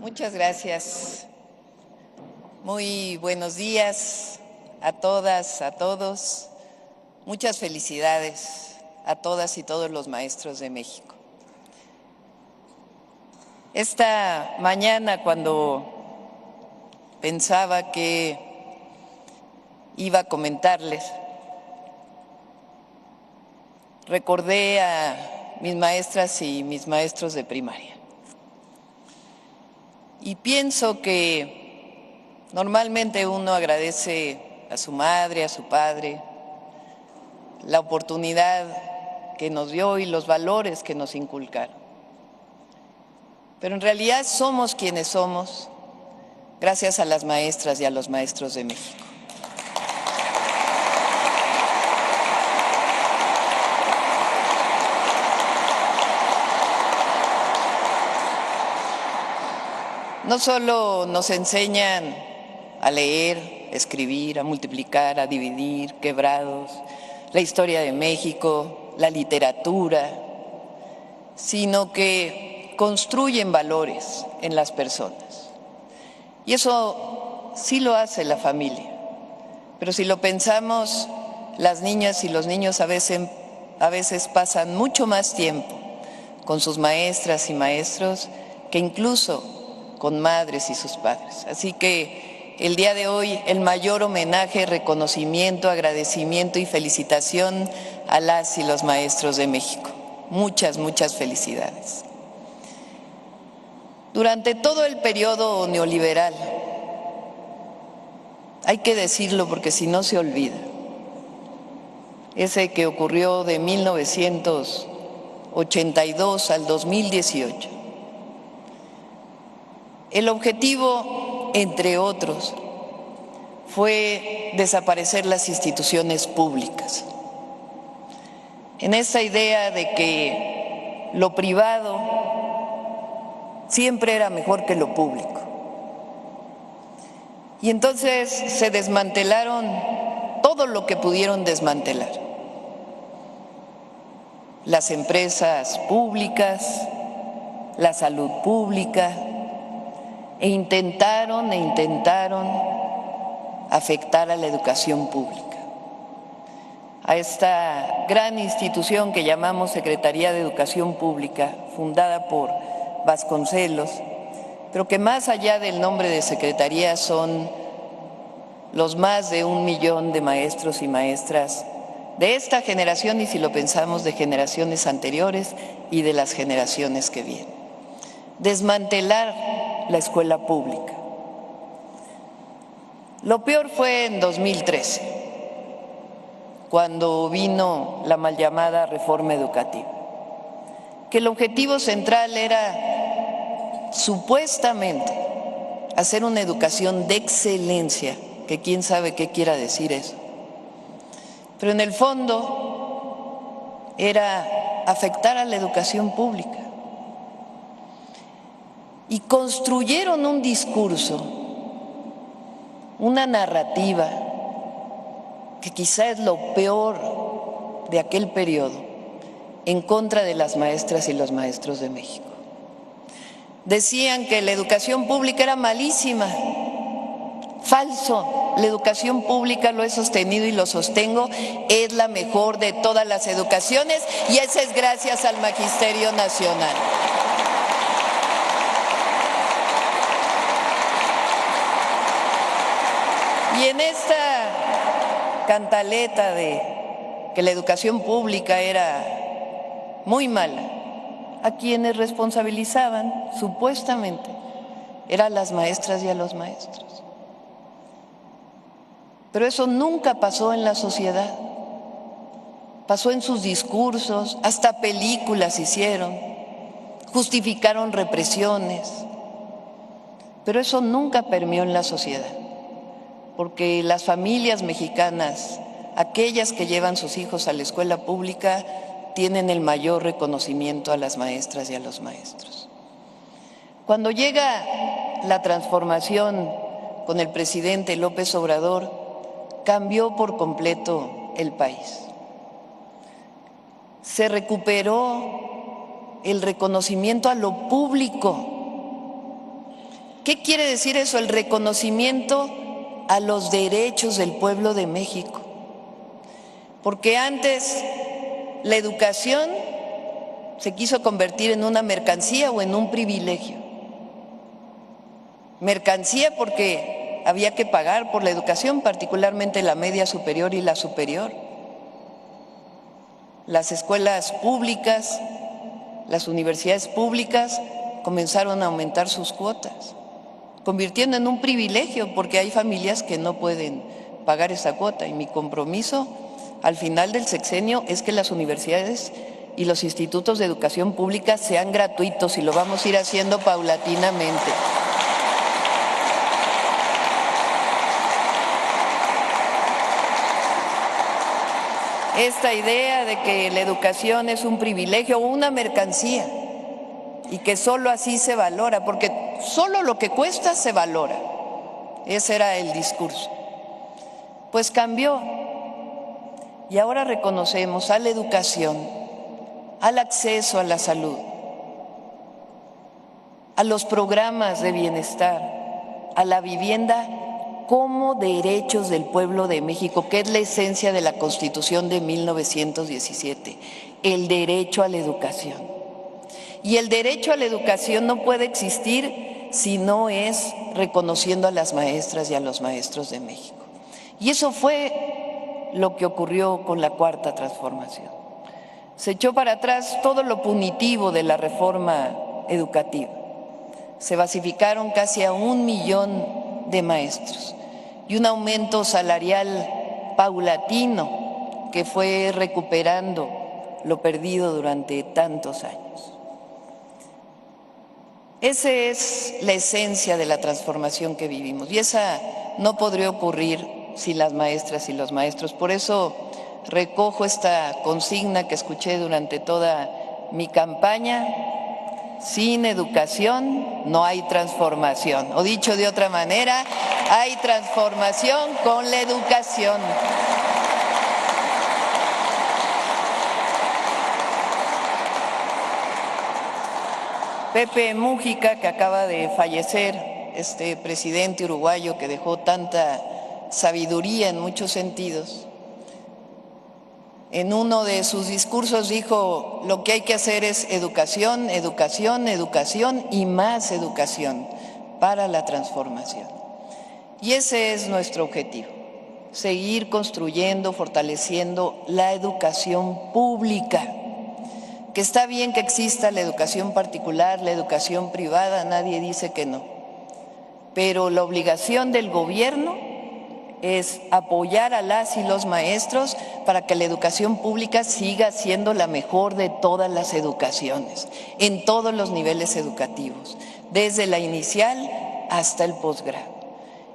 Muchas gracias. Muy buenos días a todas, a todos. Muchas felicidades a todas y todos los maestros de México. Esta mañana, cuando pensaba que iba a comentarles, recordé a mis maestras y mis maestros de primaria. Y pienso que normalmente uno agradece a su madre, a su padre, la oportunidad que nos dio y los valores que nos inculcaron. Pero en realidad somos quienes somos gracias a las maestras y a los maestros de México. No solo nos enseñan a leer, a escribir, a multiplicar, a dividir, quebrados, la historia de México, la literatura, sino que construyen valores en las personas. Y eso sí lo hace la familia. Pero si lo pensamos, las niñas y los niños a veces pasan mucho más tiempo con sus maestras y maestros que incluso con madres y sus padres. Así que el día de hoy el mayor homenaje, reconocimiento, agradecimiento y felicitación a las y los maestros de México. Muchas, muchas felicidades. Durante todo el periodo neoliberal, hay que decirlo porque si no se olvida, ese que ocurrió de 1982 al 2018, el objetivo, entre otros, fue desaparecer las instituciones públicas. En esa idea de que lo privado siempre era mejor que lo público. Y entonces se desmantelaron todo lo que pudieron desmantelar. Las empresas públicas, la salud pública, e intentaron afectar a la educación pública, a esta gran institución que llamamos Secretaría de Educación Pública, fundada por Vasconcelos, pero que más allá del nombre de secretaría son los más de 1 millón de maestros y maestras de esta generación y, si lo pensamos, de generaciones anteriores y de las generaciones que vienen. Desmantelar la escuela pública. Lo peor fue en 2013, cuando vino la mal llamada reforma educativa, que el objetivo central era supuestamente hacer una educación de excelencia, que quién sabe qué quiera decir eso, pero en el fondo era afectar a la educación pública. Y construyeron un discurso, una narrativa, que quizá es lo peor de aquel periodo, en contra de las maestras y los maestros de México. Decían que la educación pública era malísima. Falso, la educación pública, lo he sostenido y lo sostengo, es la mejor de todas las educaciones y esa es gracias al Magisterio Nacional. Y en esta cantaleta de que la educación pública era muy mala, a quienes responsabilizaban, supuestamente, eran las maestras y a los maestros. Pero eso nunca pasó en la sociedad. Pasó en sus discursos, hasta películas hicieron, justificaron represiones, pero eso nunca permeó en la sociedad. Porque las familias mexicanas, aquellas que llevan sus hijos a la escuela pública, tienen el mayor reconocimiento a las maestras y a los maestros. Cuando llega la transformación con el presidente López Obrador, cambió por completo el país. Se recuperó el reconocimiento a lo público. ¿Qué quiere decir eso? El reconocimiento a los derechos del pueblo de México. Porque antes la educación se quiso convertir en una mercancía o en un privilegio. Mercancía porque había que pagar por la educación, particularmente la media superior y la superior. Las escuelas públicas, las universidades públicas comenzaron a aumentar sus cuotas, convirtiendo en un privilegio porque hay familias que no pueden pagar esa cuota. Y mi compromiso al final del sexenio es que las universidades y los institutos de educación pública sean gratuitos, y lo vamos a ir haciendo paulatinamente. Esta idea de que la educación es un privilegio o una mercancía y que solo así se valora, porque solo lo que cuesta se valora. Ese era el discurso. Pues cambió y ahora reconocemos a la educación, al acceso a la salud, a los programas de bienestar, a la vivienda como derechos del pueblo de México, que es la esencia de la Constitución de 1917, el derecho a la educación. Y el derecho a la educación no puede existir si no es reconociendo a las maestras y a los maestros de México. Y eso fue lo que ocurrió con la Cuarta Transformación. Se echó para atrás todo lo punitivo de la reforma educativa. Se basificaron casi a 1 millón de maestros y un aumento salarial paulatino que fue recuperando lo perdido durante tantos años. Esa es la esencia de la transformación que vivimos y esa no podría ocurrir sin las maestras y los maestros. Por eso recojo esta consigna que escuché durante toda mi campaña: sin educación no hay transformación. O dicho de otra manera, hay transformación con la educación. Pepe Mújica, que acaba de fallecer, este presidente uruguayo que dejó tanta sabiduría en muchos sentidos, en uno de sus discursos dijo: lo que hay que hacer es educación, educación, educación y más educación para la transformación. Y ese es nuestro objetivo, seguir construyendo, fortaleciendo la educación pública, que está bien que exista la educación particular, la educación privada, nadie dice que no, pero la obligación del gobierno es apoyar a las y los maestros para que la educación pública siga siendo la mejor de todas las educaciones, en todos los niveles educativos, desde la inicial hasta el posgrado.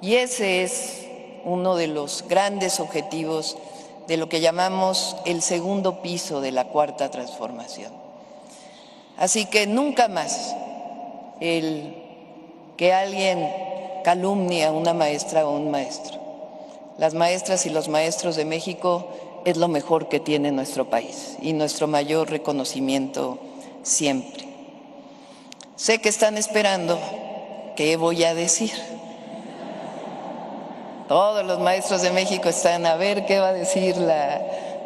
Y ese es uno de los grandes objetivos de lo que llamamos el segundo piso de la Cuarta Transformación. Así que nunca más el que alguien calumnie a una maestra o un maestro. Las maestras y los maestros de México es lo mejor que tiene nuestro país y nuestro mayor reconocimiento siempre. Sé que están esperando qué voy a decir. Todos los maestros de México están a ver qué va a decir la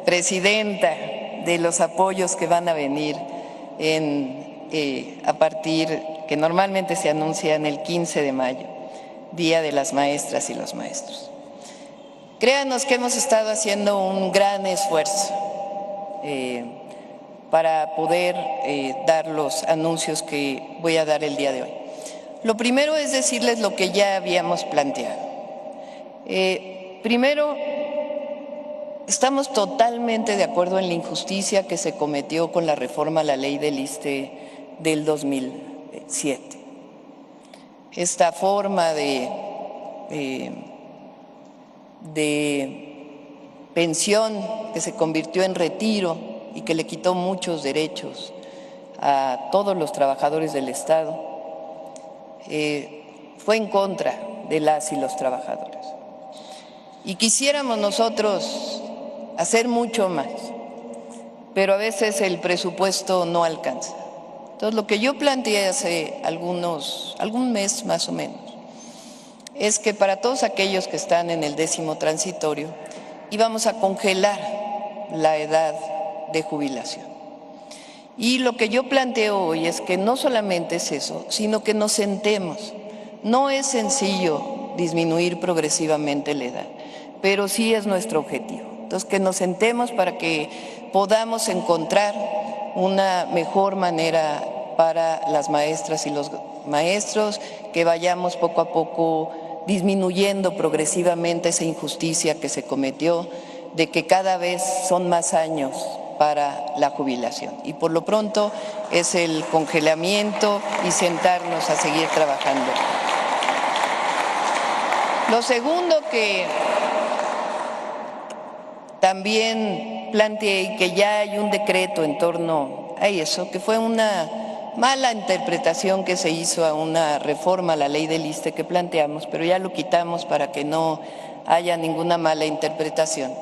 presidenta de los apoyos que van a venir a partir, que normalmente se anuncian el 15 de mayo, Día de las Maestras y los Maestros. Créanos que hemos estado haciendo un gran esfuerzo para poder dar los anuncios que voy a dar el día de hoy. Lo primero es decirles lo que ya habíamos planteado. Primero, estamos totalmente de acuerdo en la injusticia que se cometió con la reforma a la ley del ISSSTE del 2007. Esta forma de pensión que se convirtió en retiro y que le quitó muchos derechos a todos los trabajadores del Estado, fue en contra de las y los trabajadores. Y quisiéramos nosotros hacer mucho más, pero a veces el presupuesto no alcanza. Entonces, lo que yo planteé hace algún mes más o menos, es que para todos aquellos que están en el 10º transitorio, íbamos a congelar la edad de jubilación. Y lo que yo planteo hoy es que no solamente es eso, sino que nos sentemos. No es sencillo disminuir progresivamente la edad, pero sí es nuestro objetivo. Entonces, que nos sentemos para que podamos encontrar una mejor manera para las maestras y los maestros, que vayamos poco a poco disminuyendo progresivamente esa injusticia que se cometió, de que cada vez son más años para la jubilación. Y por lo pronto es el congelamiento y sentarnos a seguir trabajando. Lo segundo que también planteé, y que ya hay un decreto en torno a eso, que fue una mala interpretación que se hizo a una reforma a la ley del ISSSTE que planteamos, pero ya lo quitamos para que no haya ninguna mala interpretación,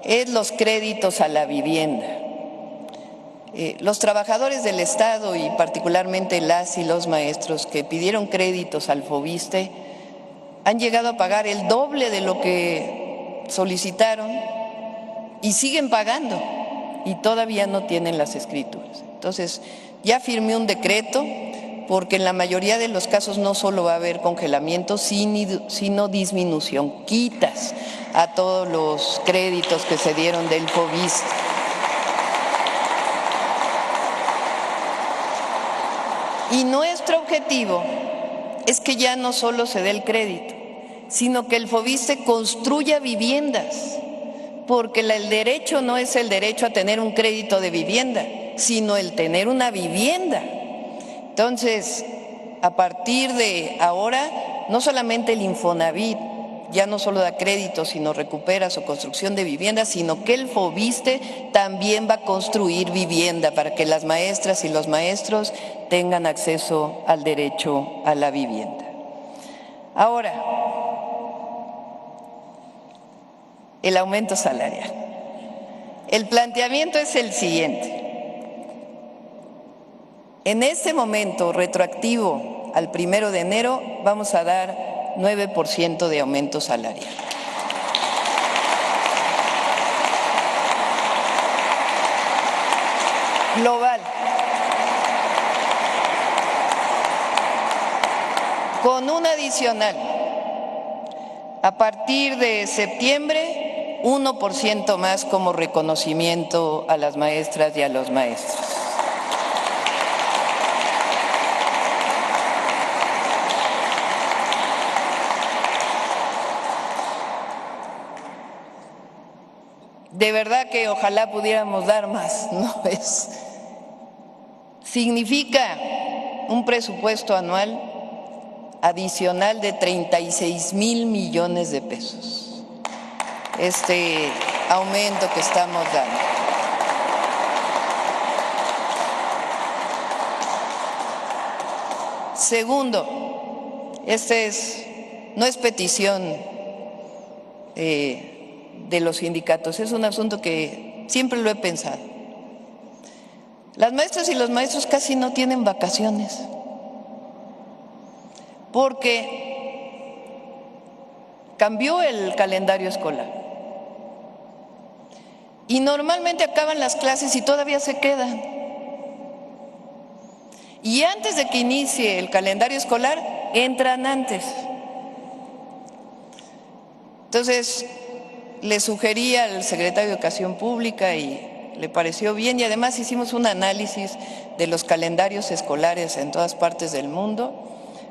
es los créditos a la vivienda. Los trabajadores del Estado y particularmente las y los maestros que pidieron créditos al FOVISSSTE han llegado a pagar el doble de lo que solicitaron y siguen pagando y todavía no tienen las escrituras. Entonces, ya firmé un decreto porque en la mayoría de los casos no solo va a haber congelamiento, sino disminución, quitas a todos los créditos que se dieron del FOVISSSTE. Y nuestro objetivo es que ya no solo se dé el crédito, sino que el FOVISSSTE construya viviendas, porque el derecho no es el derecho a tener un crédito de vivienda, sino el tener una vivienda. Entonces, a partir de ahora, no solamente el Infonavit ya no solo da crédito, sino recupera su construcción de viviendas, sino que el FOVISSSTE también va a construir vivienda para que las maestras y los maestros tengan acceso al derecho a la vivienda. Ahora, el aumento salarial. El planteamiento es el siguiente. En este momento, retroactivo al 1 de enero, vamos a dar 9% de aumento salarial. Global. Con un adicional. A partir de septiembre, 1% más como reconocimiento a las maestras y a los maestros. De verdad que ojalá pudiéramos dar más, ¿no? Significa un presupuesto anual adicional de 36,000 millones de pesos, este aumento que estamos dando. Segundo, no es petición de los sindicatos, es un asunto que siempre lo he pensado. Las maestras y los maestros casi no tienen vacaciones, porque cambió el calendario escolar y normalmente acaban las clases y todavía se quedan. Y antes de que inicie el calendario escolar, entran antes. Entonces, le sugerí al secretario de Educación Pública y le pareció bien, y además hicimos un análisis de los calendarios escolares en todas partes del mundo.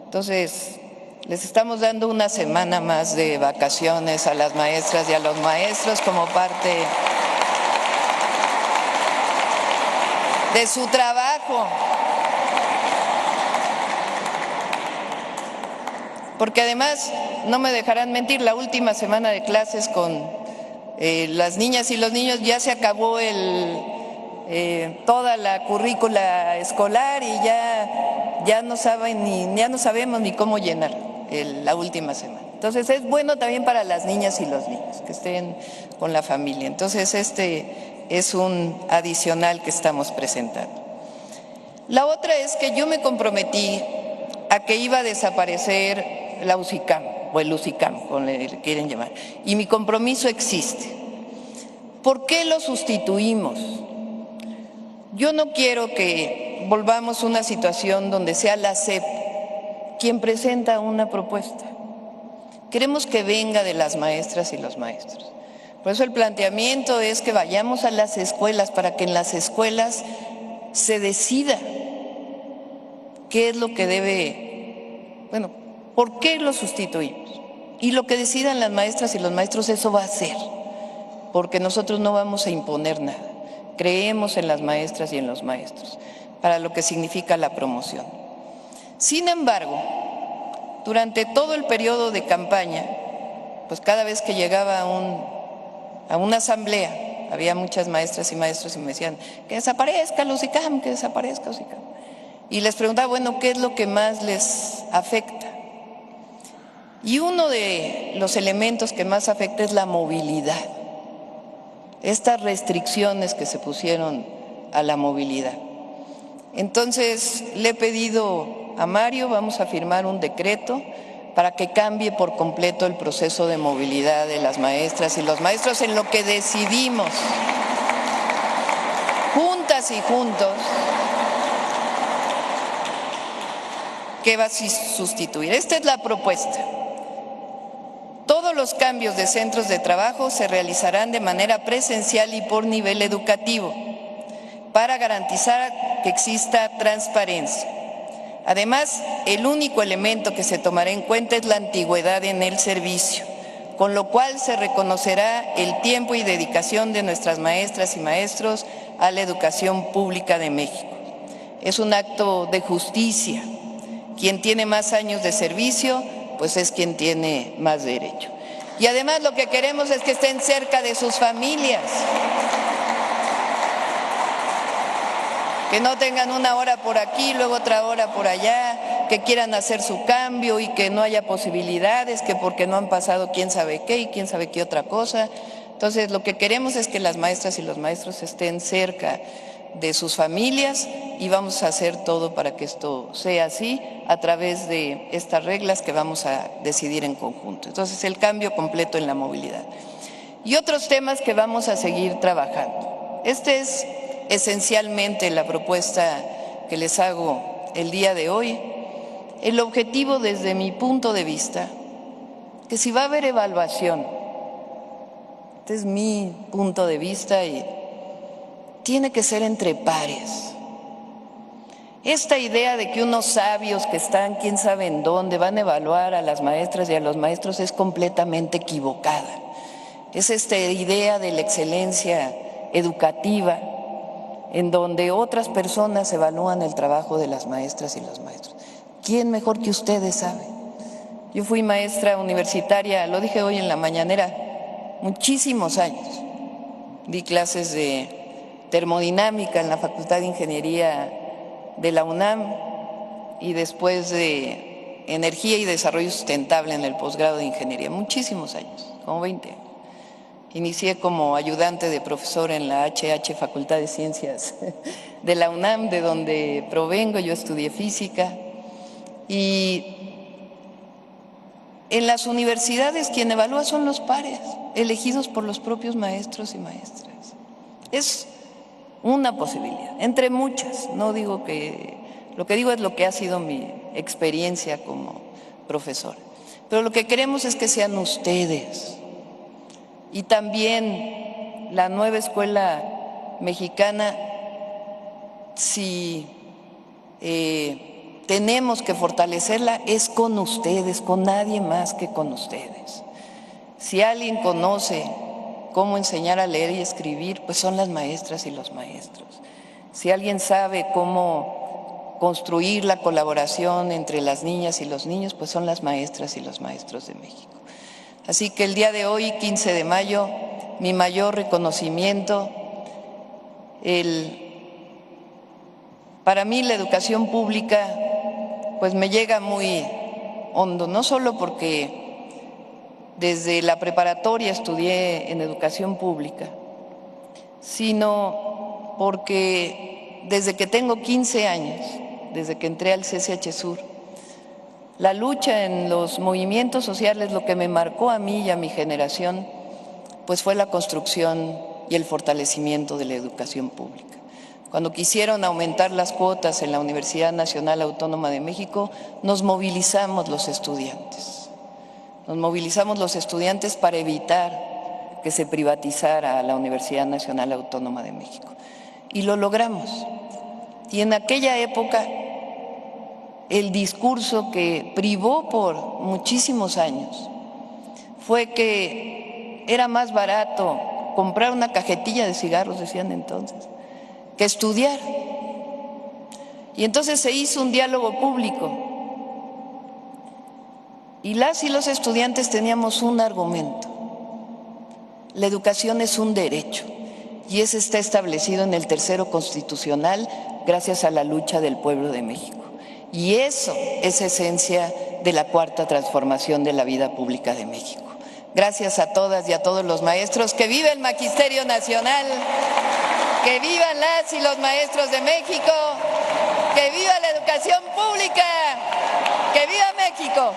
Entonces, les estamos dando una semana más de vacaciones a las maestras y a los maestros como parte de su trabajo. Porque además, no me dejarán mentir, la última semana de clases con las niñas y los niños ya se acabó toda la currícula escolar y ya no sabemos ni cómo llenar la última semana. Entonces es bueno también para las niñas y los niños que estén con la familia. Entonces este es un adicional que estamos presentando. La otra es que yo me comprometí a que iba a desaparecer la UCICAM, o el UCICAM, como le quieren llamar, y mi compromiso existe. ¿Por qué lo sustituimos? Yo no quiero que volvamos a una situación donde sea la SEP quien presenta una propuesta. Queremos que venga de las maestras y los maestros. Por eso el planteamiento es que vayamos a las escuelas para que en las escuelas se decida qué es lo que debe, bueno, por qué lo sustituimos. Y lo que decidan las maestras y los maestros, eso va a ser, porque nosotros no vamos a imponer nada. Creemos en las maestras y en los maestros, para lo que significa la promoción. Sin embargo, durante todo el periodo de campaña, pues cada vez que llegaba a una asamblea, había muchas maestras y maestros y me decían, que desaparezca el UCICAM, que desaparezca el UCICAM. Y les preguntaba, bueno, ¿qué es lo que más les afecta? Y uno de los elementos que más afecta es la movilidad. Estas restricciones que se pusieron a la movilidad. Entonces, le he pedido a Mario, vamos a firmar un decreto para que cambie por completo el proceso de movilidad de las maestras y los maestros en lo que decidimos, juntas y juntos, qué va a sustituir. Esta es la propuesta. Todos los cambios de centros de trabajo se realizarán de manera presencial y por nivel educativo para garantizar que exista transparencia. Además, el único elemento que se tomará en cuenta es la antigüedad en el servicio, con lo cual se reconocerá el tiempo y dedicación de nuestras maestras y maestros a la educación pública de México. Es un acto de justicia. Quien tiene más años de servicio, pues es quien tiene más derecho. Y además lo que queremos es que estén cerca de sus familias, que no tengan una hora por aquí, luego otra hora por allá, que quieran hacer su cambio y que no haya posibilidades, que porque no han pasado quién sabe qué y quién sabe qué otra cosa. Entonces, lo que queremos es que las maestras y los maestros estén cerca de sus familias y vamos a hacer todo para que esto sea así a través de estas reglas que vamos a decidir en conjunto. Entonces, el cambio completo en la movilidad. Y otros temas que vamos a seguir trabajando. Este es esencialmente la propuesta que les hago el día de hoy. El objetivo desde mi punto de vista, que si va a haber evaluación, este es mi punto de vista y tiene que ser entre pares. Esta idea de que unos sabios que están quién sabe en dónde van a evaluar a las maestras y a los maestros es completamente equivocada. Es esta idea de la excelencia educativa en donde otras personas evalúan el trabajo de las maestras y los maestros. ¿Quién mejor que ustedes sabe? Yo fui maestra universitaria, lo dije hoy en la mañanera, muchísimos años. Di clases de termodinámica en la Facultad de Ingeniería de la UNAM y después de energía y desarrollo sustentable en el posgrado de ingeniería, muchísimos años, como 20 años. Inicié como ayudante de profesor en la Facultad de Ciencias de la UNAM, de donde provengo, yo estudié física. Y en las universidades quien evalúa son los pares, elegidos por los propios maestros y maestras. Es una posibilidad, entre muchas. No digo que, lo que digo es lo que ha sido mi experiencia como profesora. Pero lo que queremos es que sean ustedes. Y también la nueva escuela mexicana, si tenemos que fortalecerla, es con ustedes, con nadie más que con ustedes. Si alguien conoce cómo enseñar a leer y escribir, pues son las maestras y los maestros. Si alguien sabe cómo construir la colaboración entre las niñas y los niños, pues son las maestras y los maestros de México. Así que el día de hoy, 15 de mayo, mi mayor reconocimiento, para mí la educación pública pues me llega muy hondo, no solo porque desde la preparatoria estudié en educación pública, sino porque desde que tengo 15 años, desde que entré al CCH Sur, la lucha en los movimientos sociales, lo que me marcó a mí y a mi generación, pues fue la construcción y el fortalecimiento de la educación pública. Cuando quisieron aumentar las cuotas en la Universidad Nacional Autónoma de México, nos movilizamos los estudiantes. Nos movilizamos los estudiantes para evitar que se privatizara la Universidad Nacional Autónoma de México. Y lo logramos. Y en aquella época, el discurso que privó por muchísimos años fue que era más barato comprar una cajetilla de cigarros, decían entonces, que estudiar. Y entonces se hizo un diálogo público y las y los estudiantes teníamos un argumento: la educación es un derecho y ese está establecido en el tercero constitucional gracias a la lucha del pueblo de México. Y eso es esencia de la cuarta transformación de la vida pública de México. Gracias a todas y a todos los maestros. ¡Que viva el Magisterio Nacional! ¡Que vivan las y los maestros de México! ¡Que viva la educación pública! ¡Que viva México!